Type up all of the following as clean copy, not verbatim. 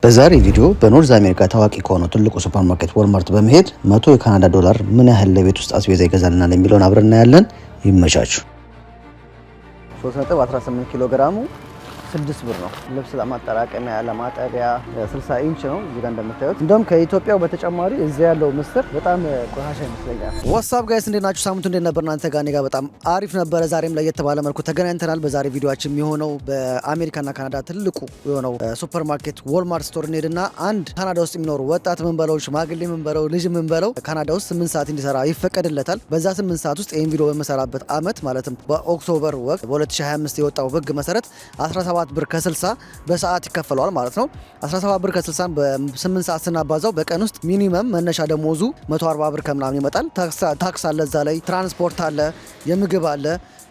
በዛሬ ቪዲዮ በኖርዝ አሜሪካ ታዋቂ ከሆነው ትልቁ ሱፐርማርኬት ዋልማርት በመሄድ 100 የካናዳ ዶላር ምን ያህል ለቤት ውስጥ አስቤዛ ይገዛልናል የሚለውን አብረን እናያለን። ይመቻችሁ። 3.18 ኪሎ ግራሙ 6 ብር ነው። ልብስ ለማጠራቀሚያ ለማጠቢያ 60 ኢንች ነው። እዚህ ጋር እንደምታዩት እንደውም ከኢትዮጵያው በተጨማሪ እዚህ ያለው ምስር በጣም ቆሻሻ ይመስለኛል። ዋትስአፕ ጋይስ እንዴት ናችሁ? ሳምንቱ እንዴት ነበር? እናንተ ጋር እኔ ጋር በጣም አሪፍ ነበረ። ዛሬም ለየት ባለ መልኩ ተገናኝተናል። በዛሬ ቪዲዮአችን የሚሆነው በአሜሪካና ካናዳ ትልቁ የሆነው ሱፐርማርኬት ዋልማርት ስቶር እንሄድና አንድ ካናዳ ውስጥ የሚኖር ወጣት ምን በለው ሽማግሌ ምን በለው ልጅ ምን በለው ካናዳ ውስጥ 8 ሰዓት እንዲሰራ ይፈቀድለታል። በዛ 8 ሰዓት ውስጥ ይሄን ቪዲዮ በመሰራበት አመት ማለትም በኦክቶበር ወቅት በ2025 የወጣው ህግ መሰረት 17 ብር ከ60 በሰዓት ይከፈለዋል ማለት ነው። 17 ብር ከ60 በ8 ሰዓት ስናባዛው በቀን ውስጥ ሚኒመም መነሻ ደሞዙ 140 ብር ከምናምን ይመጣል። ታክስ አለ፣ እዛ ላይ ትራንስፖርት አለ፣ የምግብ አለ።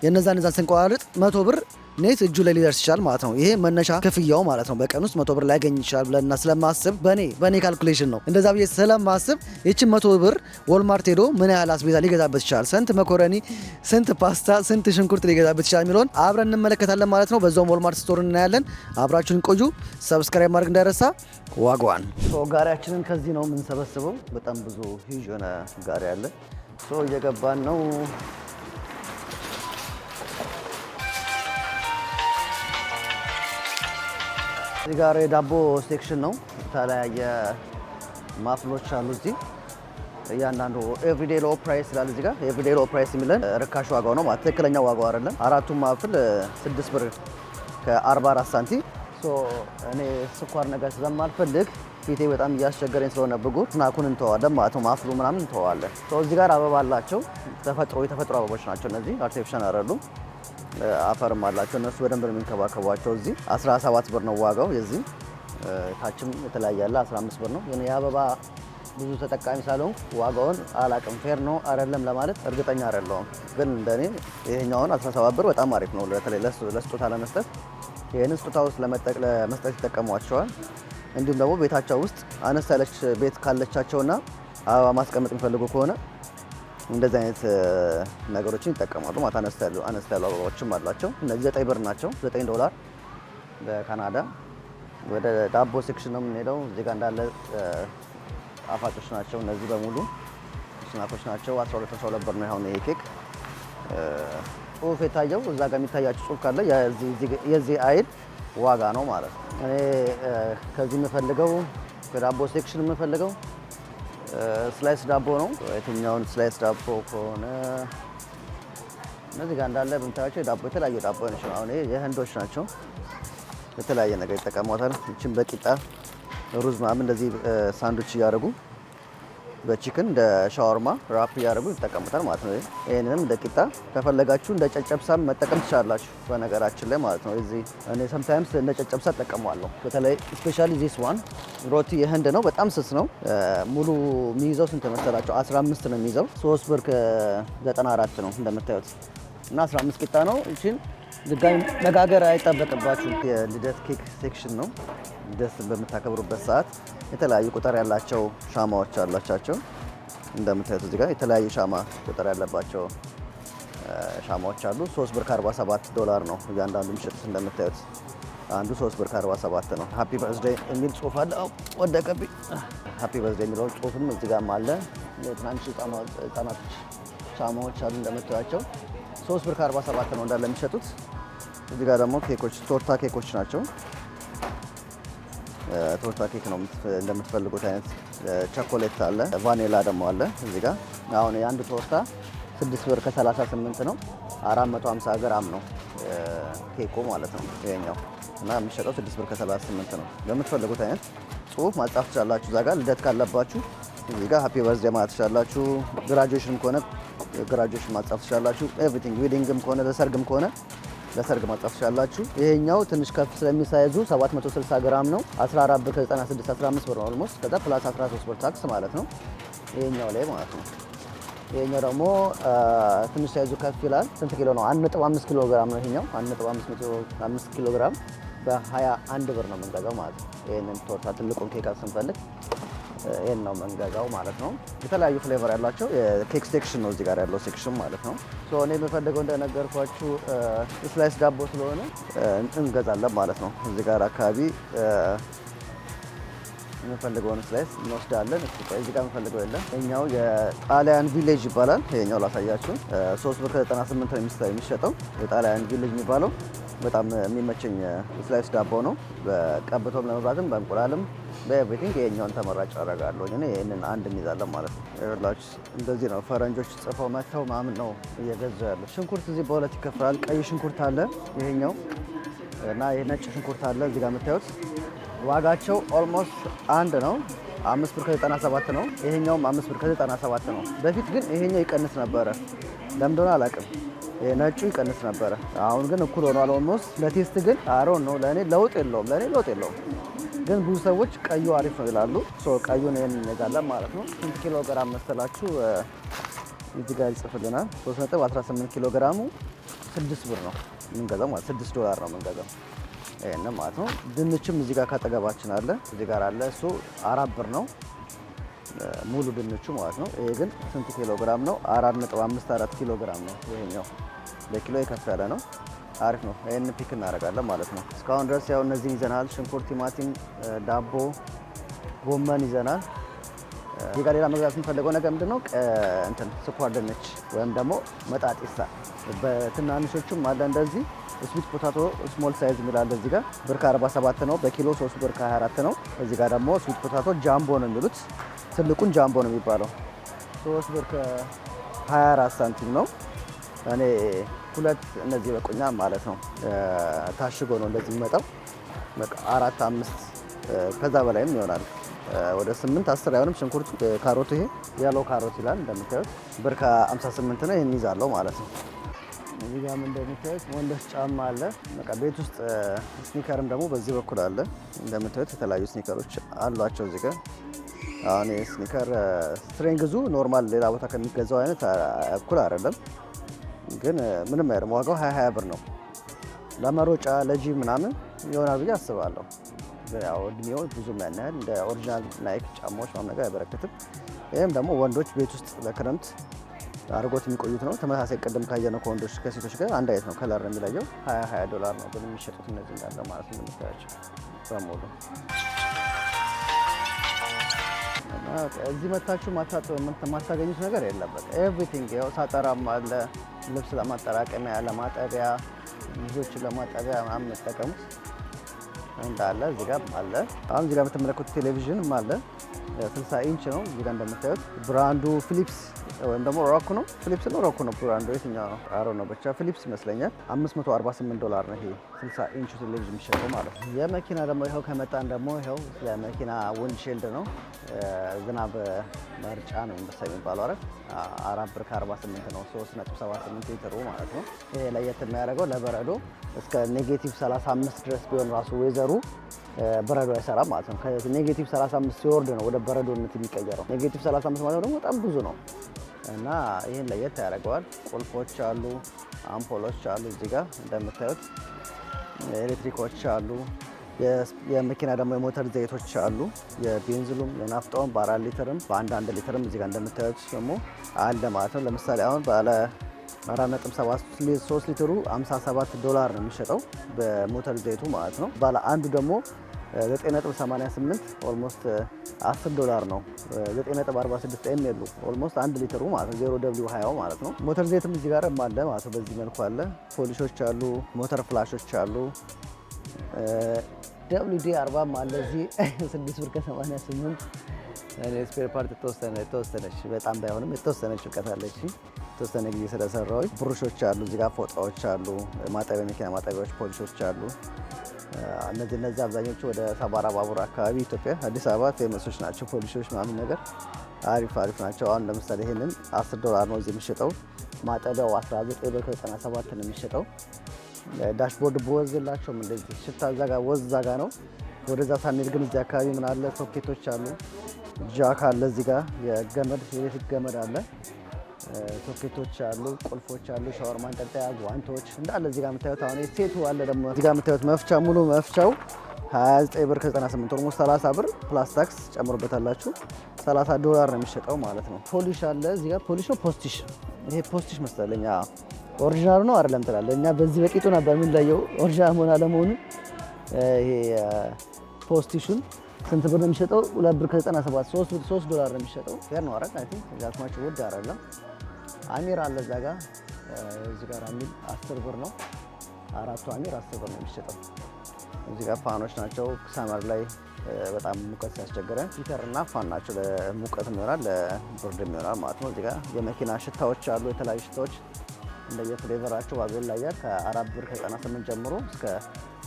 የነዛን ስንቆራርጥ 100 ብር ኔት እጁ ላይ ሊደርስ ይችላል ማለት ነው። ይሄ መነሻ ክፍያው ማለት ነው። በቀን ውስጥ 100 ብር ላይገኝ ይችላል ብለና ስለማስብ በኔ ካልኩሌሽን ነው እንደዛ ብዬ ስለማስብ ይችን 100 ብር ዋልማርት ሄዶ ምን ያህል አስቤዛ ሊገዛበት ይችላል፣ ስንት መኮረኒ፣ ስንት ፓስታ፣ ስንት ሽንኩርት ሊገዛበት ይችላል የሚለውን አብረን እንመለከታለን ማለት ነው። በዛውም ዋልማርት ስቶር እናያለን። አብራችሁን ቆዩ። ሰብስክራይብ ማድረግ እንዳይረሳ። ዋጓን ጋሪያችንን ከዚህ ነው የምንሰበስበው። በጣም ብዙ ሂጅ የሆነ ጋሪ አለ። እየገባን ነው። እዚህ ጋር የዳቦ ሴክሽን ነው። የተለያየ ማፍሎች አሉ እዚህ። እያንዳንዱ ኤቭሪዴ ሎ ፕራይስ ይላል እዚህ ጋር። ኤቭሪዴ ሎ ፕራይስ የሚለን ርካሽ ዋጋው ነው ማለት ትክክለኛ ዋጋው አይደለም። አራቱም ማፍል 6 ብር ከ44 ሳንቲም። እኔ ስኳር ነገር ስለማልፈልግ ፊቴ በጣም እያስቸገረኝ ስለሆነ ብጉር ስናኩን እንተዋለን ማለት ነው። ማፍሉ ምናምን እንተዋለን። እዚህ ጋር አበባ አላቸው። የተፈጥሮ አበቦች ናቸው እነዚህ፣ አርቲፊሻል አይደሉም። አፈርም አላቸው እነሱ በደንብ ነው የሚንከባከቧቸው። እዚህ 17 ብር ነው ዋጋው የዚህ። ታችም የተለያየ ያለ 15 ብር ነው። የአበባ ብዙ ተጠቃሚ ሳልሆን ዋጋውን አላቅም። ፌር ነው አይደለም ለማለት እርግጠኛ አይደለሁም፣ ግን እንደኔ ይሄኛውን 17 ብር በጣም አሪፍ ነው። በተለይ ለስጦታ ለመስጠት ይሄንን ስጦታ ውስጥ ለመስጠት ይጠቀሟቸዋል። እንዲሁም ደግሞ ቤታቸው ውስጥ አነስ ያለች ቤት ካለቻቸውና አበባ ማስቀመጥ የሚፈልጉ ከሆነ እንደዚህ አይነት ነገሮችን ይጠቀማሉ ማለት አነስ ያሉ አበባዎችም አላቸው። እነዚህ 9 ብር ናቸው፣ 9 ዶላር በካናዳ። ወደ ዳቦ ሴክሽን ነው የምንሄደው። እዚህ ጋር እንዳለ ጣፋጮች ናቸው እነዚህ በሙሉ ስናኮች ናቸው። 12 ብር ነው አሁን ይሄ ኬክ። ጽሁፍ የታየው እዛ ጋር የሚታያቸው ጽሁፍ ካለ የዚህ አይል ዋጋ ነው ማለት ነው። እኔ ከዚህ የምፈልገው ከዳቦ ሴክሽን የምፈልገው ስላይስ ዳቦ ነው። የትኛውን ስላይስ ዳቦ ከሆነ እነዚህ ጋር እንዳለ በምታያቸው ዳቦ የተለያዩ ዳቦ ናቸው። አሁን የህንዶች ናቸው። የተለያየ ነገር ይጠቀሟታል። እቺን በቂጣ ሩዝ ምናምን እንደዚህ ሳንዱች እያደረጉ በቺክን እንደ ሻወርማ ራፕ እያደረጉ ይጠቀሙታል ማለት ነው። ይሄንንም እንደ ቂጣ ከፈለጋችሁ እንደ ጨጨብሳም መጠቀም ትችላላችሁ በነገራችን ላይ ማለት ነው። እዚህ እኔ ሰምታይምስ እንደ ጨጨብሳ እጠቀመዋለሁ። በተለይ ስፔሻሊ ዚስ ዋን ሮቲ የህንድ ነው። በጣም ስስ ነው። ሙሉ የሚይዘው ስንት መሰላቸው? 15 ነው የሚይዘው። 3 ብር ከ94 ነው እንደምታዩት እና 15 ቂጣ ነው። እቺን ድጋሚ መጋገር አይጠበቅባችሁ። የልደት ኬክ ሴክሽን ነው። ደስ በምታከብሩበት ሰዓት የተለያዩ ቁጥር ያላቸው ሻማዎች አላቸው። እንደምታዩት እዚህ ጋር የተለያዩ ሻማ ቁጥር ያለባቸው ሻማዎች አሉ። 3 ብር ከ47 ዶላር ነው እያንዳንዱ የሚሸጡት። እንደምታዩት አንዱ 3 ብር ከ47 ነው። ሃፒ በርዝዴይ የሚል ጽሁፍ አለ። ወደቀብኝ። ሃፒ በርዝዴይ የሚለው ጽሁፍም እዚህ ጋርም አለ። ትናንሽ ህጻናቶች ሻማዎች አሉ እንደምታዩቸው። 3 ብር ከ47 ነው እንዳለ የሚሸጡት። እዚህ ጋር ደግሞ ኬኮች፣ ቶርታ ኬኮች ናቸው። ቶርታ ኬክ ነው እንደምትፈልጉት አይነት። ቸኮሌት አለ፣ ቫኒላ ደግሞ አለ እዚህ ጋር። አሁን የአንድ ቶርታ 6 ብር ከ38 ነው። 450 ግራም ነው ኬኩ ማለት ነው ይሄኛው እና የሚሸጠው 6 ብር ከ38 ነው። በምትፈልጉት አይነት ጽሁፍ ማጻፍ ትችላላችሁ። እዛ ጋር ልደት ካለባችሁ እዚህ ጋር ሃፒ በርዝዴይ ማለት ትችላላችሁ። ግራጁዌሽንም ከሆነ ግራጁዌሽን ማጻፍ ትችላላችሁ። ኤቭሪቲንግ ዌዲንግም ከሆነ ለሰርግም ከሆነ ለሰርግ ማጻፍ ትችላላችሁ። ይሄኛው ትንሽ ከፍ ስለሚሳይዙ 760 ግራም ነው። 14 ብር ከ96 15 ብር ነው ኦልሞስት። ከዛ ፕላስ 13 ብር ታክስ ማለት ነው ይሄኛው ላይ ማለት ነው። ይሄኛው ደግሞ ትንሽ ሳይዙ ከፍ ይላል። ስንት ኪሎ ነው? 1.5 ኪሎ ግራም ነው ይሄኛው። 1.5 ኪሎ ግራም በ21 ብር ነው የምንገዛው ማለት ነው። ይሄንን ቶርታ ትልቁን ኬክ ስንፈልግ ይሄን ነው መንገዛው ማለት ነው። የተለያዩ ፍሌቨር ያላቸው የኬክ ሴክሽን ነው እዚህ ጋር ያለው ሴክሽን ማለት ነው። እኔ የምፈልገው እንደነገርኳችሁ ስላይስ ዳቦ ስለሆነ እንገዛለን ማለት ነው። እዚህ ጋር አካባቢ የምንፈልገውን ስላይስ እንወስዳለን። እዚህ ጋር የምንፈልገው የለም። ይኸኛው የጣሊያን ቪሌጅ ይባላል። ይኸኛው ላሳያችሁ 3 ብር ከ98 ነው የሚሸጠው የጣሊያን ቪሌጅ የሚባለው። በጣም የሚመቸኝ ስላይስ ዳቦ ነው። በቀብቶም ለመብላትም በእንቁላልም በኤቭሪቲንግ ይሄኛውን ተመራጭ አደርጋለሁ። እኔ ይሄንን አንድ እንይዛለን ማለት ነው። ይኸውላችሁ እንደዚህ ነው ፈረንጆች ጽፈው መጥተው ምናምን ነው እየገዙ ያለው። ሽንኩርት እዚህ በሁለት ይከፈላል። ቀይ ሽንኩርት አለ ይሄኛው እና ይሄ ነጭ ሽንኩርት አለ እዚህ ጋር የምታዩት። ዋጋቸው ኦልሞስት አንድ ነው። 5 ብር ከ97 ነው። ይሄኛውም 5 ብር ከ97 ነው። በፊት ግን ይሄኛው ይቀንስ ነበረ። ለምን እንደሆነ አላውቅም። ነጩ ይቀንስ ነበረ። አሁን ግን እኩል ሆኗል ኦልሞስት። ለቴስት ግን አሮን ነው ለእኔ ለውጥ የለውም። ግን ብዙ ሰዎች ቀዩ አሪፍ ነው ይላሉ። ቀዩን ይሄን እንገዛለን ማለት ነው። ስንት ኪሎ ግራም መሰላችሁ? እዚህ ጋር ይጽፍልናል። 3.18 ኪሎ ግራሙ 6 ብር ነው የምንገዛው ማለት $6 ነው የምንገዛው ይሄን ማለት ነው። ድንችም እዚህ ጋር ካጠገባችን አለ። እዚህ ጋር አለ። እሱ 4 ብር ነው ሙሉ ድንቹ ማለት ነው። ይሄ ግን ስንት ኪሎ ግራም ነው? 4.54 ኪሎ ግራም ነው ይሄኛው። ለኪሎ ከፍ ያለ ነው። አሪፍ ነው። ይሄን ፒክ እናደርጋለን ማለት ነው። እስካሁን ድረስ ያው እነዚህን ይዘናል። ሽንኩርት፣ ቲማቲም፣ ዳቦ፣ ጎመን ይዘናል። እዚህ ጋር ሌላ መግዛት የምንፈልገው ነገር ምንድነው? እንትን ስኳር ድንች ወይም ደግሞ መጣጢሳ በትናንሾቹም አለ እንደዚህ። ስዊት ፖታቶ ስሞል ሳይዝ የሚላል እዚህ ጋር ብር ከ47 ነው። በኪሎ 3 ብር ከ24 ነው። እዚህ ጋር ደግሞ ስዊት ፖታቶ ጃምቦ ነው የሚሉት። ትልቁን ጃምቦ ነው የሚባለው። 3 ብር ከ24 ሳንቲም ነው። እኔ ሁለት እነዚህ በቁኛ ማለት ነው። ታሽጎ ነው እንደዚህ የሚመጣው። በቃ 4 5 ከዛ በላይም ይሆናል። ወደ 8 10 አይሆንም። ሽንኩርት፣ ካሮት ይሄ ያለው ካሮት ይላል እንደምታዩት ብር ከ58 ነው። ይሄን ይዛለው ማለት ነው። እዚህ ጋር እንደምታዩት ወንዶች ጫማ አለ። በቃ ቤት ውስጥ ስኒከርም ደግሞ በዚህ በኩል አለ። እንደምታዩት የተለያዩ ስኒከሮች አሏቸው እዚህ ጋር። አሁን ስኒከር ስትሬንግዙ ኖርማል ሌላ ቦታ ከሚገዛው አይነት እኩል አይደለም፣ ግን ምንም አይደለም። ዋጋው 20 ብር ነው። ለመሮጫ ለጂም ምናምን ይሆናል ብዬ አስባለሁ። ያው እድሜው ብዙም ያን ያህል እንደ ኦሪጂናል ናይክ ጫማዎች ምናምን ነገር አይበረክትም። ይህም ደግሞ ወንዶች ቤት ውስጥ ለክረምት አድርጎት የሚቆዩት ነው። ተመሳሳይ ቅድም ካየነው ከወንዶች ከሴቶች ጋር አንድ አይነት ነው። ከለር ነው የሚለየው። $20 ነው ግን የሚሸጡት እነዚህ እንዳለ ማለት ነው የምታያቸው በሙሉ። እዚህ መታችሁ ማታገኙት ነገር የለም። በቃ ኤቭሪቲንግ ያው ሳጠራም አለ። ልብስ ለማጠራቀሚያ፣ ለማጠቢያ፣ ልጆችን ለማጠቢያ ምናምን የምትጠቀሙት እንዳለ እዚህ ጋር አለ። አሁን እዚህ ጋር የምትመለከቱት ቴሌቪዥንም አለ። 60 ኢንች ነው። እዚህ ጋር እንደምታዩት ብራንዱ ፊሊፕስ ወይም ደግሞ ሮክ ነው። ፊሊፕስ ነው ሮክ ነው ብራንዱ የትኛው ነው? አሮ ነው ብቻ ፊሊፕስ ይመስለኛል። $548 ነው ይሄ 60 ኢንች ቴሌቪዥን የሚሸጠው ማለት ነው። የመኪና ደግሞ ይኸው ከመጣን ደግሞ ይኸው ለመኪና ዊንድሺልድ ነው። ዝናብ መርጫ ነው የሚባለው አይደል? 4 ብር ከ48 ነው። 3.78 ሊትሩ ማለት ነው። ይሄ ለየት የሚያደርገው ለበረዶ እስከ ኔጌቲቭ 35 ድረስ ቢሆን ራሱ ወይዘሩ በረዶ አይሰራም ማለት ነው። ከኔጌቲቭ 35 ሲወርድ ነው ወደ በረዶነት የሚቀየረው። ኔጌቲቭ 35 ማለት ደግሞ በጣም ብዙ ነው እና ይህን ለየት ያደርገዋል። ቁልፎች አሉ፣ አምፖሎች አሉ። እዚህ ጋር እንደምታዩት ኤሌክትሪኮች አሉ። የመኪና ደግሞ የሞተር ዘይቶች አሉ። የቤንዚሉም የናፍጣውም በ4 ሊትርም በ1 ሊትርም እዚህ ጋር እንደምታዩት ደግሞ አለ ማለት ነው። ለምሳሌ አሁን ባለ 4.73 ሊትሩ $57 ነው የሚሸጠው በሞተር ዘይቱ ማለት ነው። ባለ አንዱ ደግሞ 9.88 ኦልሞስት $10 ነው። 9.46 ኤምኤል ኦልሞስት 1 ሊትሩ ማለት ነው። 0W20 ማለት ነው። ሞተር ዘይትም እዚህ ጋር አለ ማለት ነው። በዚህ መልኩ አለ። ፖሊሾች አሉ፣ ሞተር ፍላሾች አሉ። WD-40 አለ እዚህ 6 ብር ከ88 ስፔር ፓርት የተወሰነች በጣም ባይሆንም የተወሰነች እውቀት አለች። የተወሰነ ጊዜ ስለሰራዎች ብሩሾች አሉ። እዚህ ጋር ፎጣዎች አሉ፣ ማጠቢያ መኪና ማጠቢያዎች፣ ፖሊሾች አሉ። እነዚህ አብዛኞቹ ወደ ሰባራ ባቡር አካባቢ ኢትዮጵያ፣ አዲስ አበባ ፌመሶች ናቸው። ፖሊሾች ምናምን ነገር አሪፍ ናቸው። አሁን ለምሳሌ ይሄንን $10 ነው እዚህ የሚሸጠው። ማጠቢያው 19 ብር ከ97 ነው የሚሸጠው። ዳሽቦርድ በወዝላቸውም እንደዚህ ሽታ እዛ ጋር ወዝ እዛ ጋር ነው። ወደዛ ሳንሄድ ግን እዚህ አካባቢ ምን አለ? ሶኬቶች አሉ፣ ጃክ አለ፣ እዚህ ጋር የገመድ የኤሌክትሪክ ገመድ አለ፣ ሶኬቶች አሉ፣ ቁልፎች አሉ፣ ሻወር ማንጠልጠያ፣ ጓንቶች እንዳለ እዚህ ጋር የምታዩት። አሁን ሴቱ አለ ደግሞ እዚህ ጋር የምታዩት መፍቻ፣ ሙሉ መፍቻው 29 ብር ከ98 ኦልሞስት 30 ብር ፕላስ ታክስ ጨምሮበታላችሁ $30 ነው የሚሸጠው ማለት ነው። ፖሊሽ አለ እዚህ ጋር። ፖሊሽ ነው ፖስቲሽ? ይሄ ፖስቲሽ መሰለኝ። ኦሪጂናሉ ነው አይደለም ትላለህ። እኛ በዚህ በቂጡ ነበር የምንለየው ኦሪጂናል መሆን አለመሆኑ። ይሄ ፖስቲሹን ስንት ብር ነው የሚሸጠው? 2 ብር ከ97 3 ዶላር ነው የሚሸጠው። ፌር ነው አይደል? አይ ቲንክ ጋስማችሁ ውድ አይደለም። አሚር አለ እዛ ጋር እዚህ ጋር አሚር 10 ብር ነው። አራቱ አሚር 10 ብር ነው የሚሸጠው። እዚህ ጋር ፋኖች ናቸው። ሰመር ላይ በጣም ሙቀት ሲያስቸግረን ሂተር እና ፋን ናቸው። ለሙቀትም ይሆናል ለብርድም ይሆናል ማለት ነው። እዚህ ጋር የመኪና ሽታዎች አሉ። የተለያዩ ሽታዎች እንደየፍሌቨራቸው ዋጋ ይለያል። ከ4 ብር ከ98 ጀምሮ እስከ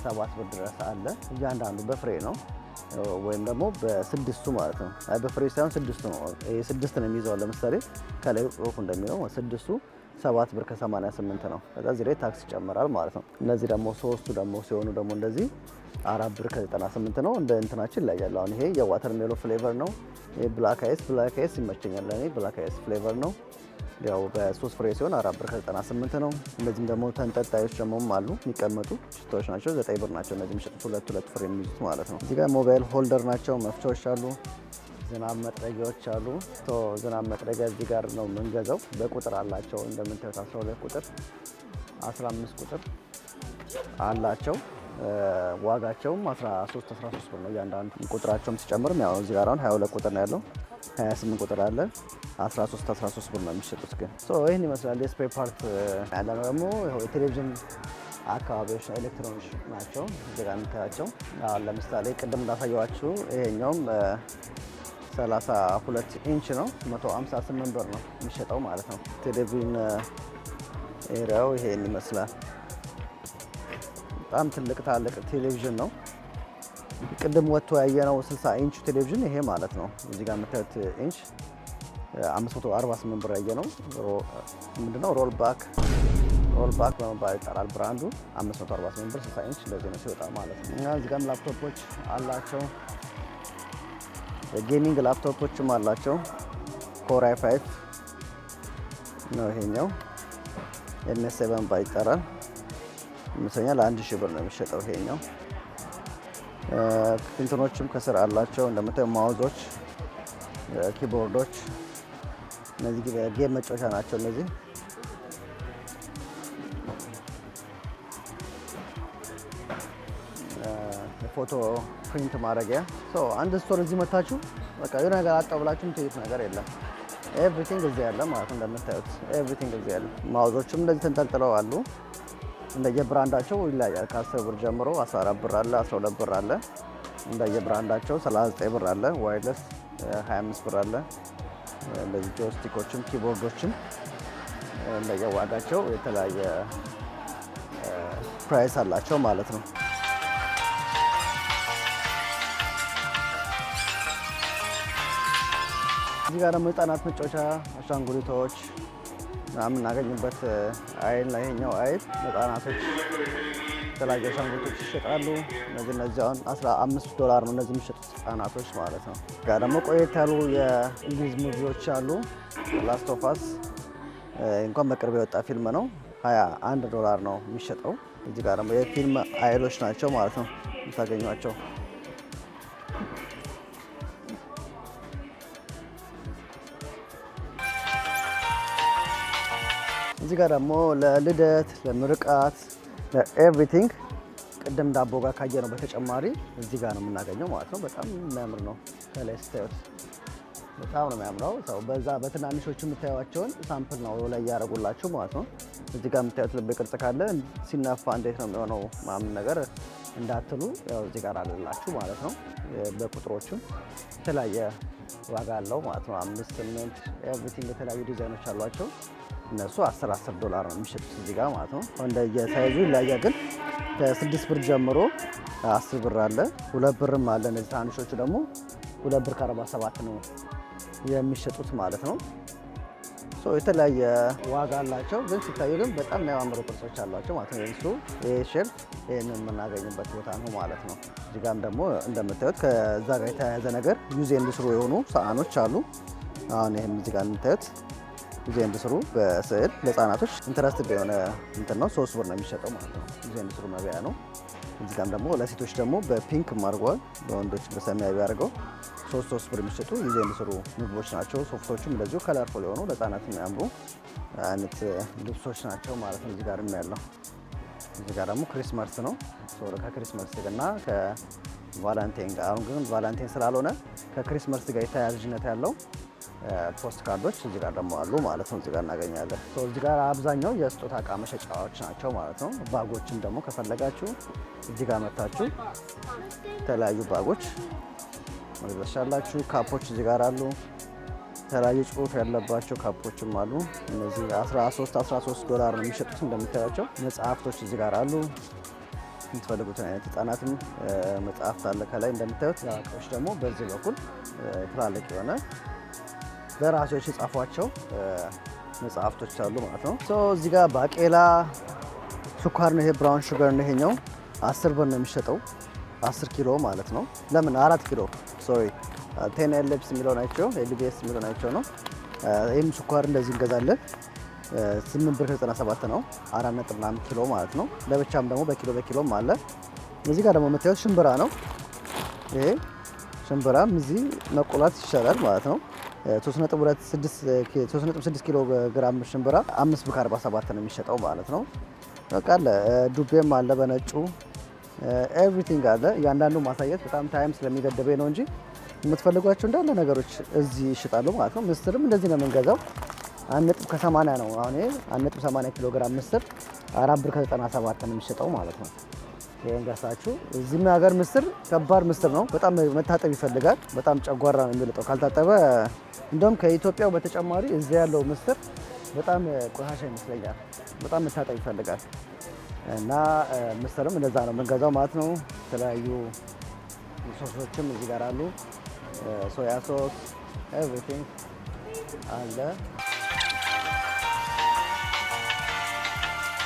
7 ብር ድረስ አለ። እያንዳንዱ በፍሬ ነው ወይም ደግሞ በስድስቱ ማለት ነው። በፍሬ ሳይሆን ስድስቱ ነው። ይሄ ስድስት ነው የሚይዘው። ለምሳሌ ከላይ ጽሁፉ እንደሚለው ስድስቱ 7 ብር ከ88 ነው። ከዛ እዚህ ላይ ታክስ ይጨምራል ማለት ነው። እነዚህ ደግሞ ሶስቱ ደግሞ ሲሆኑ ደግሞ እንደዚህ 4 ብር ከ98 ነው። እንደ እንትናችን ይለያል። አሁን ይሄ የዋተር ሜሎ ፍሌቨር ነው። ይሄ ብላክ አይስ ይመቸኛል ለኔ። ብላክ አይስ ፍሌቨር ነው። ያው በ3 ፍሬ ሲሆን 4 ብር ከ98 ነው። እነዚህም ደግሞ ተንጠጣዮች ደግሞ አሉ የሚቀመጡ ሽታዎች ናቸው። 9 ብር ናቸው እነዚህ የሚሸጡት ሁለት ፍሬ የሚይዙት ማለት ነው። እዚህ ጋር ሞባይል ሆልደር ናቸው። መፍቻዎች አሉ። ዝናብ መጥረጊያዎች አሉ። ዝናብ መጥረጊያ እዚህ ጋር ነው የምንገዛው። በቁጥር አላቸው እንደምታዩት 12 ቁጥር 15 ቁጥር አላቸው። ዋጋቸውም 13 ብር ነው እያንዳንዱ። ቁጥራቸውም ሲጨምርም ያው እዚህ ጋር አሁን 22 ቁጥር ነው ያለው። 28 ቁጥር አለ። 13 ብር ነው የሚሸጡት። ግን ይህን ይመስላል የስፔር ፓርት ያለነው። ደግሞ የቴሌቪዥን አካባቢዎች ኤሌክትሮኒክስ ናቸው እዚህ ጋር የምታያቸው። ለምሳሌ ቅድም እንዳሳየኋችሁ ይሄኛውም 32 ኢንች ነው 158 ብር ነው የሚሸጠው ማለት ነው። ቴሌቪዥን ኤሪያው ይሄን ይመስላል። በጣም ትልቅ ቴሌቪዥን ነው። ቅድም ወጥቶ ያየነው 60 ኢንች ቴሌቪዥን ይሄ ማለት ነው። እዚህ ጋር የምታዩት ኢንች 548 ብር ያየነው ምንድነው ሮል ባክ በመባል ይጠራል ብራንዱ። 548 ብር 60 ኢንች እንደዚህ ነው ሲወጣ ማለት ነው። እና እዚህ ጋርም ላፕቶፖች አላቸው። የጌሚንግ ላፕቶፖችም አላቸው። ኮር i5 ነው ይሄኛው። MS7 በመባል ይጠራል። ይመስለኛል 1000 ብር ነው የሚሸጠው ይሄኛው። እንትኖችም ከስር አላቸው እንደምታዩ ማውዞች፣ ኪቦርዶች። እነዚህ ጌም መጫወቻ ናቸው እነዚህ። የፎቶ ፕሪንት ማድረጊያ። አንድ ስቶር እዚህ መታችሁ በቃ የሆነ ነገር አጣው ብላችሁ የምትይዙት ነገር የለም። ኤቭሪቲንግ እዚህ ያለ ማለት ነው። እንደምታዩት ኤቭሪቲንግ እዚህ ያለ። ማውዞችም እንደዚህ ተንጠልጥለው አሉ። እንደየብራንዳቸው ይለያያል። ከ10 ብር ጀምሮ 14 ብር አለ፣ 12 ብር አለ። እንደየብራንዳቸው 39 ብር አለ፣ ዋይርለስ 25 ብር አለ። እንደዚህ ጆይስቲኮችም ኪቦርዶችም እንደየዋጋቸው የተለያየ ፕራይስ አላቸው ማለት ነው። እዚህ ጋር ደግሞ የህፃናት መጫወቻ አሻንጉሊቶች ምናምን እናገኝበት አይል ነው። ይሄኛው አይል ለህፃናቶች የተለያዩ አሻንጉሊቶች ይሸጣሉ። እነዚህ አሁን 15 ዶላር ነው እነዚህ የሚሸጡት ህፃናቶች ማለት ነው። ጋር ደግሞ ቆየት ያሉ የእንግሊዝ ሙቪዎች አሉ። ላስት ኦፍ አስ እንኳን በቅርብ የወጣ ፊልም ነው። 21 ዶላር ነው የሚሸጠው። እዚህ ጋር ደግሞ የፊልም አይሎች ናቸው ማለት ነው የምታገኟቸው። እዚህ ጋር ደግሞ ለልደት፣ ለምርቃት፣ ለኤቭሪቲንግ ቅድም ዳቦ ጋር ካየነው በተጨማሪ እዚህ ጋር ነው የምናገኘው ማለት ነው። በጣም የሚያምር ነው። ከላይ ስታዩት በጣም ነው የሚያምረው። ሰው በዛ በትናንሾቹ የምታዩቸውን ሳምፕል ነው ላይ እያደረጉላችሁ ማለት ነው። እዚህ ጋር የምታዩት ልብ ቅርጽ ካለ ሲነፋ እንዴት ነው የሚሆነው ማምን ነገር እንዳትሉ ያው እዚህ ጋር አለላችሁ ማለት ነው። በቁጥሮቹም የተለያየ ዋጋ አለው ማለት ነው። 5፣ 8 ኤቭሪቲንግ የተለያዩ ዲዛይኖች አሏቸው። እነሱ 10 ዶላር ነው የሚሸጡት እዚህ ጋር ማለት ነው። እንደየሳይዙ ይለያያል፣ ግን ከ6 ብር ጀምሮ 10 ብር አለ፣ 2 ብርም አለ። እነዚህ ትናንሾቹ ደግሞ 2 ብር ከ47 ነው የሚሸጡት ማለት ነው። የተለያየ ዋጋ አላቸው፣ ግን ሲታዩ ግን በጣም የሚያማምሩ ቅርጾች አሏቸው ማለት ነው። እሱ ይሄ ሼልፍ ይህንን የምናገኝበት ቦታ ነው ማለት ነው። እዚህ ጋርም ደግሞ እንደምታዩት ከዛ ጋር የተያያዘ ነገር ዩዝ ኤንድ ስሩ የሆኑ ሳህኖች አሉ። አሁን ይህም እዚህ ጋር የምታዩት ዩዝ ኤንድ ስሩ በስዕል ለህፃናቶች ኢንተረስትድ የሆነ እንትን ነው። 3 ብር ነው የሚሸጠው ማለት ነው። ዩዝ ኤንድ ስሩ መብያ ነው። እዚህ ጋርም ደግሞ ለሴቶች ደግሞ በፒንክ አድርገዋል፣ በወንዶች በሰማያዊ አድርገው 3 ብር የሚሸጡ ዩዝ ኤንድ ስሩ ምግቦች ናቸው። ሶፍቶችም እንደዚሁ ከለርፉል የሆኑ ለህፃናት የሚያምሩ አይነት ልብሶች ናቸው ማለት ነው። እዚህ ጋርም ያለው እዚህ ጋር ደግሞ ክሪስማስ ነው። ከክሪስማስ እና ቫላንታይን ጋር። አሁን ግን ቫላንታይን ስላልሆነ ከክሪስማስ ጋር የተያያዥነት ያለው ፖስት ካርዶች እዚህ ጋር ደግሞ አሉ ማለት ነው። እዚህ ጋር እናገኛለን። እዚህ ጋር አብዛኛው የስጦታ እቃ መሸጫዎች ናቸው ማለት ነው። ባጎችም ደግሞ ከፈለጋችሁ እዚህ ጋር መታችሁ የተለያዩ ባጎች መግዛት። ካፖች እዚህ ጋር አሉ። የተለያዩ ጽሁፍ ያለባቸው ካፖችም አሉ። እነዚህ 13 ዶላር ነው የሚሸጡት እንደምታያቸው። መጽሐፍቶች እዚህ ጋር አሉ። የምትፈልጉትን አይነት ህጻናትም መጽሐፍት አለ ከላይ እንደምታዩት። አዋቂዎች ደግሞ በዚህ በኩል ትላልቅ የሆነ በራሴዎች የጻፏቸው መጽሐፍቶች አሉ ማለት ነው። እዚህ ጋር ባቄላ፣ ስኳር ነው። ይሄ ብራውን ሹገር ነው። ይሄኛው 10 ብር ነው የሚሸጠው 10 ኪሎ ማለት ነው። ለምን 4 ኪሎ ሶሪ 10 ኤልኤብስ የሚለው ናቸው፣ ኤልቢኤስ የሚለው ናቸው ነው። ይህም ስኳር እንደዚህ እንገዛለን 8 ብር ከ97 ነው 4.4 ኪሎ ማለት ነው። ለብቻም ደግሞ በኪሎም አለ። እዚህ ጋር ደግሞ የምታዩት ሽምብራ ነው። ይሄ ሽምብራም እዚህ መቆላት ይቻላል ማለት ነው። 3.6 ኪሎ ግራም ሽምብራ 5 ብር ከ47 ነው የሚሸጠው ማለት ነው። በቃ አለ። ዱቤም አለ በነጩ ኤቭሪቲንግ አለ። እያንዳንዱ ማሳየት በጣም ታይም ስለሚገደበኝ ነው እንጂ የምትፈልጓቸው እንዳለ ነገሮች እዚህ ይሽጣሉ ማለት ነው። ምስርም እንደዚህ ነው የምንገዛው 1.80 ነው። አሁን 1.80 ኪሎ ግራም ምስር 4 ብር ከ97 ነው የሚሸጠው ማለት ነው። ይሄን ገሳችሁ። እዚህም ሀገር ምስር ከባድ ምስር ነው። በጣም መታጠብ ይፈልጋል። በጣም ጨጓራ ነው የሚልጠው ካልታጠበ። እንደውም ከኢትዮጵያው በተጨማሪ እዚህ ያለው ምስር በጣም ቆሻሻ ይመስለኛል። በጣም መታጠብ ይፈልጋል እና ምስርም እንደዛ ነው የምንገዛው ማለት ነው። የተለያዩ ሶሶችም እዚህ ጋር አሉ። ሶያ ሶስ ኤቭሪቲንግ አለ።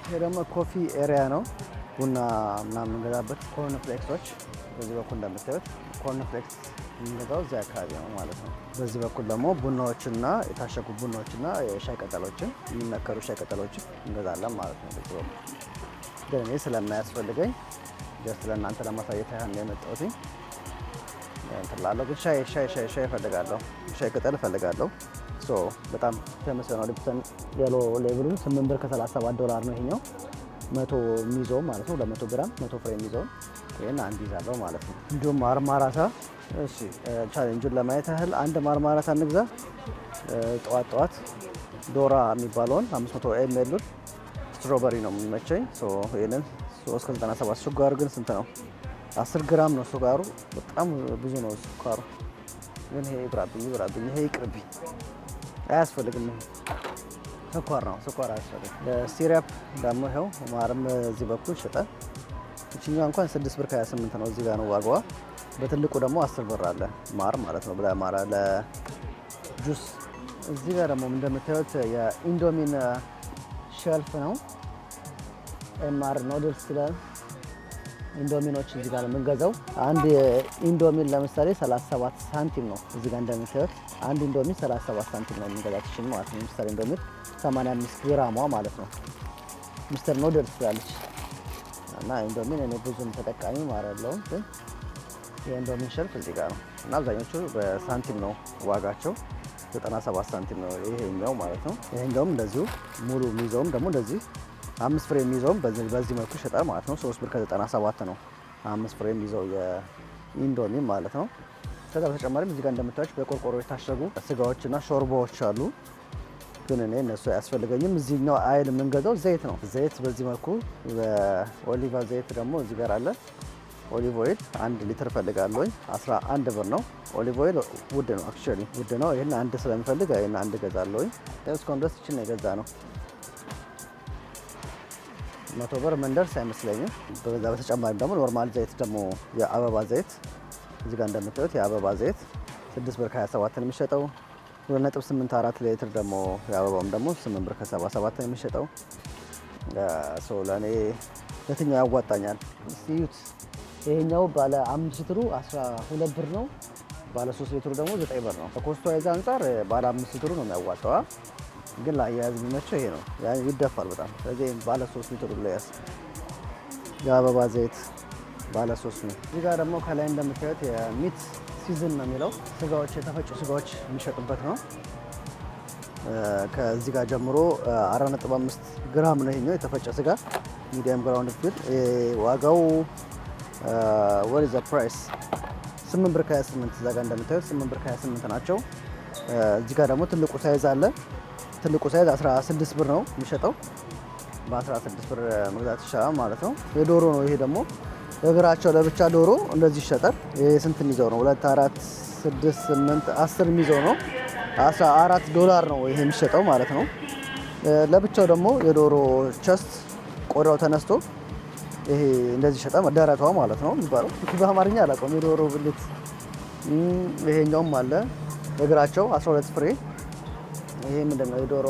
ይሄ ደግሞ ኮፊ ኤሪያ ነው። ቡና ምናምን የምንገዛበት ኮርን ፍሌክሶች በዚህ በኩል እንደምታዩት ኮርን ፍሌክስ የምንገዛው እዚህ አካባቢ ነው ማለት ነው። በዚህ በኩል ደግሞ ቡናዎችና የታሸጉ ቡናዎችና የሻይ ቅጠሎችን የሚነከሩ ሻይ ቅጠሎችን እንገዛለን ማለት ነው። በዚህ በኩል ግን እኔ ስለማያስፈልገኝ ጀስት ለእናንተ ለማሳየት ያህል ነው የመጣሁት። እንትን ላለው ግን ሻይ እፈልጋለሁ፣ ሻይ ቅጠል እፈልጋለሁ። በጣም ፌመስ ነው። ሊፕተን የሎ ሌብሉ 8 ብር ከ37 ዶላር ነው ይሄኛው 100 የሚይዘው ማለት ነው። ለ100 ግራም 100 ፍሬ የሚይዘው ይሄን አንድ ይዛለው ማለት ነው። እንዲሁም ማርማራታ እሺ፣ ቻሌንጁን ለማየት ያህል አንድ ማርማራታ እንግዛ። ጠዋት ዶራ የሚባለውን 500 ኤምኤል ስትሮበሪ ነው የሚመቸኝ። ይሄንን 3.97 ስኳሩ ግን ስንት ነው? 10 ግራም ነው ስኳሩ። በጣም ብዙ ነው ስኳሩ። ግን ይሄ ይብራብኝ፣ ይሄ ይቅርብኝ፣ አያስፈልግም። ስኳር ነው፣ ስኳር አያስፈልግም። ሲራፕ ደግሞ ይኸው ማርም እዚህ በኩል ይሸጣል። እችኛዋ እንኳን 6 ብር ከ28 ነው። እዚህ ጋር ነው ዋጋዋ። በትልቁ ደግሞ 10 ብር አለ ማር ማለት ነው። ለማር ለጁስ። እዚህ ጋር ደግሞ እንደምታዩት የኢንዶሚን ሼልፍ ነው። ኤምአር ኖድልስ ይላል። ኢንዶሚኖች እዚህ ጋር የምንገዛው አንድ ኢንዶሚን ለምሳሌ 37 ሳንቲም ነው። እዚህ ጋር እንደምታዩት አንድ ኢንዶሚን 37 ሳንቲም ነው የምንገዛት ይችላል ማለት ነው። ሚስተር ኢንዶሚን 85 ግራሟ ማለት ነው። ሚስተር ኖድልስ ትላለች እና ኢንዶሚን እኔ ብዙም ተጠቃሚ ማረለውም፣ ግን የኢንዶሚን ሼልፍ እዚህ ጋር ነው እና አብዛኞቹ በሳንቲም ነው ዋጋቸው። 97 ሳንቲም ነው ይሄኛው ማለት ነው። ይሄኛውም እንደዚሁ ሙሉ የሚይዘውም ደግሞ እንደዚህ 5 ፍሬ የሚይዘውም በዚህ መልኩ ይሸጣል ማለት ነው። 3 ብር ከ97 ነው 5 ፍሬ የሚይዘው የኢንዶሚን ማለት ነው። ከዛ በተጨማሪም እዚህ ጋር እንደምታዩት በቆርቆሮ የታሸጉ ስጋዎችና ሾርባዎች አሉ። ግን እኔ እነሱ አያስፈልገኝም። እዚህኛው አይል የምንገዛው ዘይት ነው። ዘይት በዚህ መልኩ በኦሊቫ ዘይት ደግሞ እዚህ ጋር አለ። ኦሊቭ ኦይል 1 ሊትር ፈልጋለሁ። 11 ብር ነው። ኦሊቭ ኦይል ውድ ነው፣ አክቹአሊ ውድ ነው። ይሄን አንድ ስለምፈልግ ይሄን አንድ ገዛለሁ። እስካሁን ድረስ እቺን የገዛ ነው 100 ብር መንደርስ አይመስለኝም። በዛ በተጨማሪም ደግሞ ኖርማል ዘይት ደግሞ የአበባ ዘይት እዚህ ጋር እንደምታዩት የአበባ ዘይት 6 ብር ከ27 ነው የሚሸጠው። 2.84 ሊትር ደግሞ የአበባውም ደግሞ 8 ብር ከ77 ነው የሚሸጠው። ለእኔ የትኛው ያዋጣኛል? እስኪዩት። ይሄኛው ባለ 5 ሊትሩ 12 ብር ነው። ባለ 3 ሊትሩ ደግሞ 9 ብር ነው። ከኮስቱ ዋይዝ አንጻር ባለ 5 ሊትሩ ነው የሚያዋጣው፣ ግን ለአያያዝ የሚመቸው ይሄ ነው። ይደፋል በጣም። ስለዚህ ባለ 3 ሊትሩ ለያዝ። የአበባ ዘይት ባለ 3 ነው። እዚህ ጋር ደግሞ ከላይ እንደምታዩት የሚት ሲዝን ነው የሚለው ስጋዎች፣ የተፈጩ ስጋዎች የሚሸጡበት ነው። ከዚህ ጋር ጀምሮ 4.5 ግራም ነው ይሄኛው የተፈጨ ስጋ ሚዲየም ግራውንድ ፊል። ዋጋው what is the price 8 ብር ከ28 እዛ ጋር እንደምታዩት 8 ብር ከ28 ናቸው። እዚህ ጋር ደግሞ ትልቁ ሳይዝ አለ። ትልቁ ሳይዝ 16 ብር ነው የሚሸጠው። በ16 ብር መግዛት ይቻላል ማለት ነው። የዶሮ ነው ይሄ ደግሞ እግራቸው ለብቻ ዶሮ እንደዚህ ይሸጣል። ይሄ ስንት የሚይዘው ነው? 2 4 6 8 10 የሚይዘው ነው። $14 ነው ይሄ የሚሸጠው ማለት ነው። ለብቻው ደግሞ የዶሮ ቸስት ቆዳው ተነስቶ ይሄ እንደዚህ ይሸጣል። ደረቷ ማለት ነው የሚባለው በአማርኛ አላውቀውም። የዶሮ ብልት ይሄኛውም አለ። እግራቸው 12 ፍሬ። ይሄ ምንድነው? የዶሮ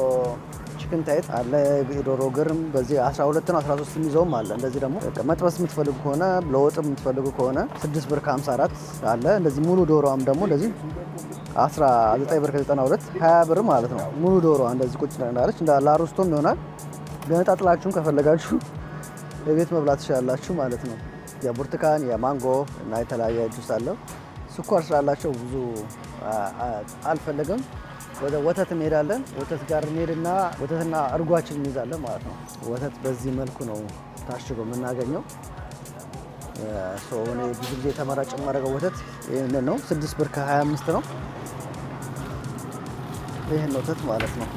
ቺክን ታይት አለ። የዶሮ ግርም በዚህ 12 ነው 13 የሚይዘውም አለ። እንደዚህ ደግሞ መጥበስ የምትፈልጉ ከሆነ ለወጥም የምትፈልጉ ከሆነ 6 ብር ከ54 አለ። እንደዚህ ሙሉ ዶሮዋም ደግሞ እንደዚህ 19 ብር ከ92 20 ብር ማለት ነው። ሙሉ ዶሮዋ እንደዚህ ቁጭ እንዳለች እንደ ላሮስቶም ይሆናል። ገነጣጥላችሁም ከፈለጋችሁ የቤት መብላት ትችላላችሁ ማለት ነው። የብርቱካን የማንጎ እና የተለያየ ጁስ አለው። ስኳር ስላላቸው ብዙ አልፈለግም። ወደ ወተት እንሄዳለን። ወተት ጋር እንሄድና ወተትና እርጓችን እንይዛለን ማለት ነው። ወተት በዚህ መልኩ ነው ታሽጎ የምናገኘው። እኔ ብዙ ጊዜ ተመራጭ የማደርገው ወተት ይህንን ነው። 6 ብር ከ25 ነው ይህን ወተት ማለት ነው።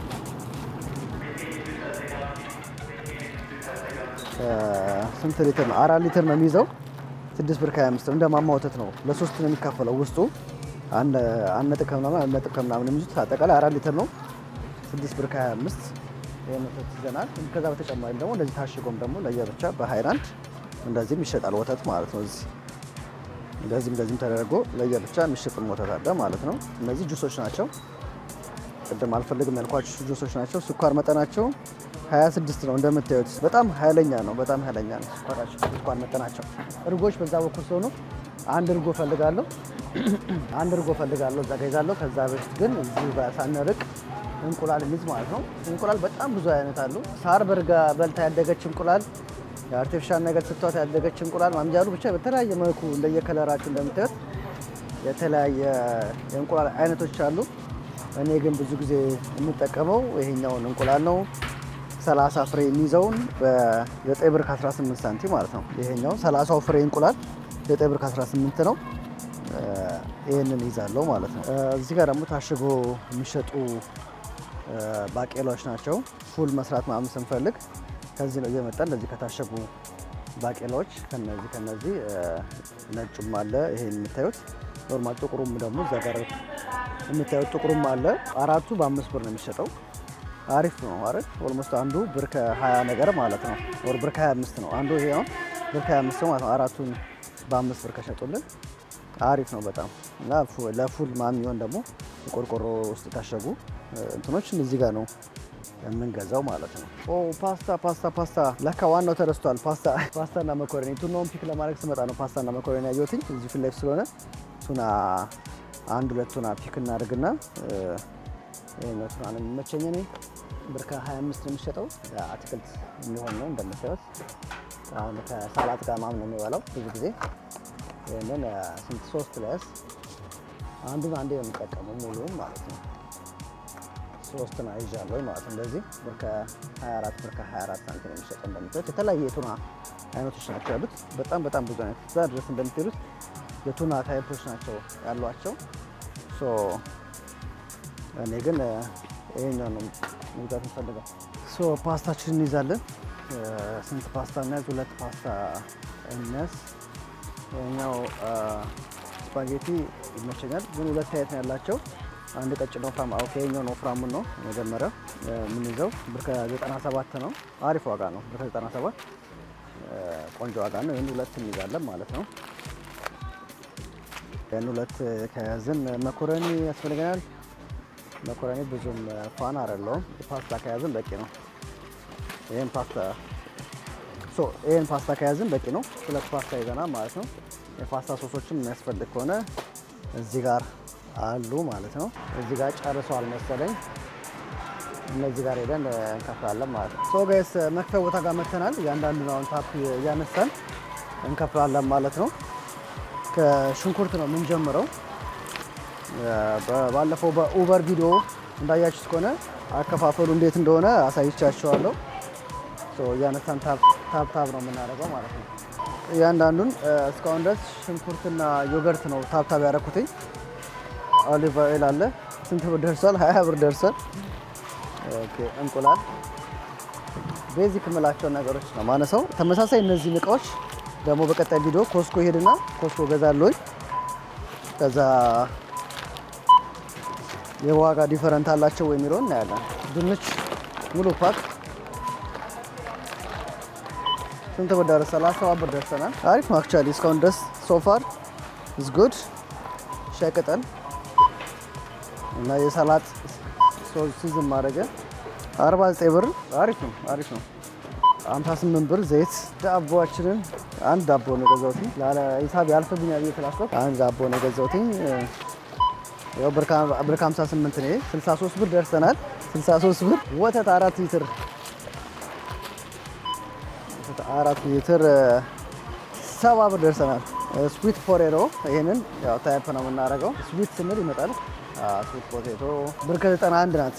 ስንት ሊትር ነው? 4 ሊትር ነው የሚይዘው። 6 ብር ከ25 እንደ ማማ ወተት ነው። ለሶስት ነው የሚካፈለው። ውስጡ አንድ ነጥብ ከምናምን የሚይዙት አጠቃላይ 4 ሊትር ነው። 6 ብር ከ25 ይሄን ወተት ይዘናል። ከዛ በተጨማሪ ደግሞ እንደዚህ ታሽጎም ደግሞ ለየብቻ በሃይላንድ እንደዚህም ይሸጣል ወተት ማለት ነው። እንደዚህም ተደርጎ ለየብቻ የሚሸጥም ወተት አለ ማለት ነው። እነዚህ ጁሶች ናቸው። ቅድም አልፈልግም ያልኳችሁ ጁሶች ናቸው። ስኳር መጠናቸው 26 ነው። እንደምታዩት በጣም ኃይለኛ ነው። ስኳር መጠናቸው። እርጎች በዛ በኩል ሲሆኑ አንድ እርጎ ፈልጋለሁ እዛ ገይዛለሁ። ከዛ በፊት ግን እዚህ ሳንርቅ እንቁላል እንይዝ ማለት ነው። እንቁላል በጣም ብዙ አይነት አሉ። ሳር በርጋ በልታ ያደገች እንቁላል፣ የአርቲፊሻል ነገር ስትዋት ያደገች እንቁላል ማምጃሉ ብቻ በተለያየ መልኩ እንደየከለራችሁ እንደምታዩት የተለያየ የእንቁላል አይነቶች አሉ። እኔ ግን ብዙ ጊዜ የምጠቀመው ይሄኛውን እንቁላል ነው። 30 ፍሬ የሚይዘውን በ9 ብር ከ18 ሳንቲም ማለት ነው። ይሄኛው 30 ፍሬ እንቁላል 9 ብር ከ18 ነው። ይሄንን ይዛለው ማለት ነው። እዚህ ጋር ደግሞ ታሽጎ የሚሸጡ ባቄላዎች ናቸው። ፉል መስራት ማምስ ስንፈልግ ከዚህ ነው እየመጣን እንደዚህ ከታሸጉ ባቄላዎች ከነዚህ ነጩም አለ። ይሄን የምታዩት ኖርማል ጥቁሩም ደግሞ እዛ ጋር የምታዩት ጥቁሩም አለ። አራቱ በ5 ብር ነው የሚሸጠው። አሪፍ ነው አይደል? ኦልሞስት አንዱ ብር ከ20 ነገር ማለት ነው። ወር ብር ከ25 ነው አንዱ። ይሄ አሁን ብር ከ25 ነው ማለት ነው። አራቱን በ5 ብር ከሸጡልን አሪፍ ነው በጣም። እና ለፉል ማሚሆን ደግሞ ቆርቆሮ ውስጥ የታሸጉ እንትኖችን እዚህ ጋር ነው የምንገዛው ማለት ነው። ፓስታ ለካ ዋናው ተረስቷል። ፓስታና መኮረኒ ቱናውን ፒክ ለማድረግ ስመጣ ነው ፓስታና መኮረኒ ያየሁትኝ እዚህ ፊት ለፊት ስለሆነ ቱና 1-2 ቱና ፒክ እናደርግና ይሄኛው ቱና ነው የሚመቸኝ እኔ። ብር ከ25 ነው የሚሸጠው። አትክልት የሚሆን ነው እንደምታዩት። አሁን ከሰላጣ ጋር ማም ነው የሚበላው ብዙ ጊዜ። ይሄንን ስንት 3 ላስ አንዱን አንዴ ነው የሚጠቀመው ሙሉውን ማለት ነው። 3 ነው ይዣለሁ ማለት ነው። እንደዚህ ብር ከ24 ብር ከ24 ሳንቲም ነው የሚሸጠው። እንደምታዩት የተለያየ የቱና አይነቶች ናቸው ያሉት። በጣም ብዙ አይነት እዛ ድረስ እንደምትሄዱት የቱና ታይፖች ናቸው ያሏቸው። እኔ ግን ይሄኛው ነው መግዛት እንፈልጋለን። ፓስታችንን እንይዛለን። ስንት ፓስታ እናያዝ? 2 ፓስታ እናያዝ። ይሄኛው ስፓጌቲ ይመቸኛል፣ ግን 2 አይነት ነው ያላቸው። አንድ ቀጭን ወፍራም ይሄኛው ነው ወፍራሙን ነው መጀመሪያ የምንይዘው። ብር ከ97 ነው። አሪፍ ዋጋ ነው። ብር ከ97 ቆንጆ ዋጋ ነው። ይሄን 2 እንይዛለን ማለት ነው። ይሄን 2 ከያዝን መኮረኒ ያስፈልገናል። መኮረኒ ብዙም ፋን አይደለውም። ፓስታ ከያዝን በቂ ነው። ይሄን ፓስታ ከያዝን በቂ ነው። 2 ፓስታ ይዘናል ማለት ነው። የፓስታ ሶሶችም የሚያስፈልግ ከሆነ እዚህ ጋር አሉ ማለት ነው። እዚህ ጋር ጨርሰዋል መሰለኝ። እነዚህ ጋር ሄደን እንከፍላለን ማለት ነው። ጋይስ መክፈያ ቦታ ጋር መተናል። እያንዳንዱን አሁን ታፕ እያነሳን እንከፍላለን ማለት ነው። ከሽንኩርት ነው የምንጀምረው። ባለፈው በኡበር ቪዲዮ እንዳያችሁት ከሆነ አከፋፈሉ እንዴት እንደሆነ አሳይቻችኋለሁ። እያነሳን ታፕ ነው የምናደርገው ማለት ነው። እያንዳንዱን እስካሁን ድረስ ሽንኩርትና ዮገርት ነው ታብታብ ያደረኩትኝ። ኦሊቭ ኦይል አለ። ስንት ብር ደርሷል? 20 ብር ደርሷል። ኦኬ እንቁላል ቤዚክ የምላቸው ነገሮች ነው ማነሳው። ተመሳሳይ እነዚህ እቃዎች ደግሞ በቀጣይ ቪዲዮ ኮስኮ ሄድና ኮስኮ ገዛለሁኝ። ከዛ የዋጋ ዲፈረንት አላቸው ወይ የሚለውን እናያለን። ድንች ሙሉ ፓክ ስንት ብር ደረሰ? 30 ብር ደርሰናል። አሪፍ ነው አክቹአሊ እስካሁን ድረስ ሶፋር ኢዝ ጉድ። ሻይ ቅጠል እና የሰላጥ ሲዝም ማድረገ 49 ብር አሪፍ ነው አሪፍ ነው። 58 ብር ዘይት። ዳቦአችንን አንድ ዳቦ ነው የገዛሁት። ላለ ሂሳብ ያልፍብኛል እየተላሰብኩ አንድ ዳቦ ነው የገዛሁት። ያው ብር 58 ነው። 63 ብር ደርሰናል። 63 ብር። ወተት 4 ሊትር 70 ብር ደርሰናል። ስዊት ፖቴቶ ይሄንን ያው ታይፕ ነው የምናደርገው። ስዊት ስንል ይመጣል። ስዊት ፖቴቶ ብር ከ91 ናት።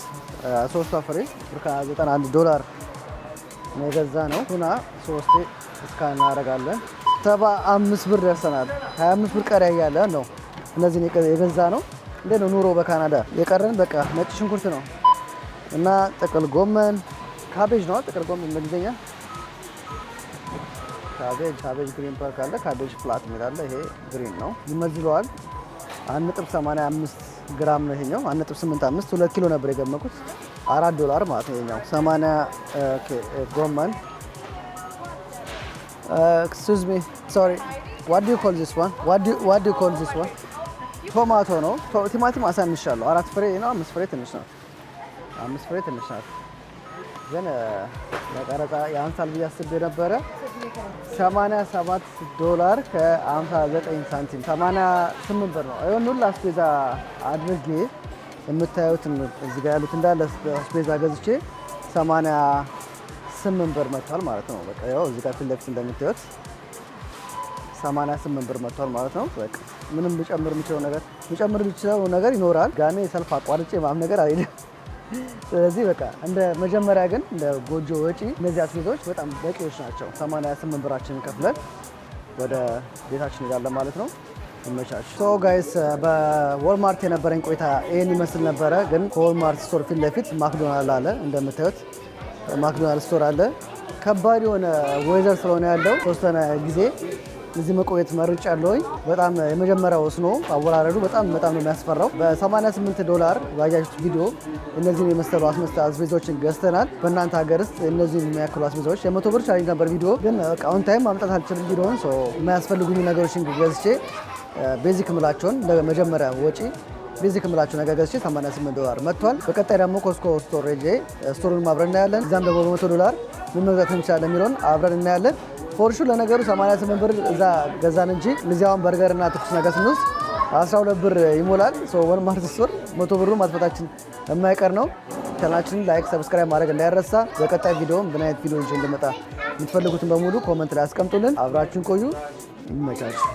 3 ፍሬ ብር ከ91 ዶላር ነው የገዛ ነው። ቱና 3 እስካን እናደርጋለን። 75 ብር ደርሰናል። 25 ብር ቀሪ ያለ ነው። እነዚህን የገዛ ነው። እንዴት ነው ኑሮ በካናዳ? የቀረን በቃ ነጭ ሽንኩርት ነው እና ጥቅል ጎመን ካቤጅ ነው። ጥቅል ጎመን በእንግሊዝኛ ካቤጅ ግሪን ፓርክ አለ። ካቤጅ ፍላት የሚላለ ይሄ ግሪን ነው። ይመዝለዋል 1.85 ግራም ነው ይሄኛው። 1.85 2 ኪሎ ነበር የገመኩት። $4 ማለት ነው ይሄኛው። 80 ጎመን excuse me sorry what do you call this one what do you call this one ቶማቶ ነው። ቲማቲም አሳንሻለሁ። 4 ፍሬ ነው። 5 ፍሬ ትንሽ ነው። 5 ፍሬ ትንሽ ናት። ግን ለቀረጻ ያንሳል ብዬ አስቤ ነበረ። $87 ከ59 ሳንቲም 88 ብር ነው። ይሄን ሁሉ አስቤዛ አድርጌ የምታዩትን እዚህ ጋር ያሉት እንዳለ አስቤዛ ገዝቼ 88 ብር መጥቷል ማለት ነው። በቃ ያው እዚህ ጋር ፊት ለፊት እንደምታዩት 88 ብር መጥቷል ማለት ነው። በቃ ምንም ልጨምር የምችለው ነገር ይኖራል። ጋኔ ሰልፍ አቋርጬ ማም ነገር አይደለም። ስለዚህ በቃ እንደ መጀመሪያ ግን እንደ ጎጆ ወጪ እነዚህ አስቤዛዎች በጣም በቂዎች ናቸው። 88 ብራችንን ከፍለን ወደ ቤታችን እንሄዳለን ማለት ነው። ይመቻች። ሶ ጋይስ በዎልማርት የነበረኝ ቆይታ ይሄን ይመስል ነበረ። ግን ከዎልማርት ስቶር ፊት ለፊት ማክዶናልድ አለ። እንደምታዩት ማክዶናልድ ስቶር አለ። ከባድ የሆነ ዌዘር ስለሆነ ያለው ተወሰነ ጊዜ እዚህ መቆየት መርጫለሁኝ። በጣም የመጀመሪያው ስኖ አወራረዱ በጣም ነው የሚያስፈራው። $88 ባያችሁት ቪዲዮ እነዚህን የመሰሉ አስቤዛዎችን ገዝተናል። በእናንተ ሀገር ውስጥ እነዚህን የሚያክሉ አስቤዛዎች የ100 ብር ቻሌንጅ ነበር ቪዲዮ፣ ግን ኦን ታይም ማምጣት አልችልም ቪዲዮውን። የማያስፈልጉኝ ነገሮችን ገዝቼ ቤዚክ ምላቸውን ለመጀመሪያ ወጪ ቤዚክ ምላቸው ነገር ገዝቼ $88 መጥቷል። በቀጣይ ደግሞ ኮስኮ ስቶር ሄጄ ስቶሩን አብረን እናያለን። እዛም ደግሞ $100 ምን መግዛት እንችላለን የሚለውን አብረን እናያለን። ፎርሹ ለነገሩ 88 ብር እዛ ገዛን እንጂ እዚያውን በርገር እና ትኩስ ነገር ስንወስድ 12 ብር ይሞላል። ወልማርት ስቶር 100 ብሩ ማጥፋታችን የማይቀር ነው። ቻናላችንን ላይክ፣ ሰብስክራይብ ማድረግ እንዳይረሳ። በቀጣይ ቪዲዮም ምን አይነት ቪዲዮ እንጂ እንደመጣ የምትፈልጉትን በሙሉ ኮመንት ላይ አስቀምጡልን። አብራችሁን ቆዩ። ይመቻችሁ።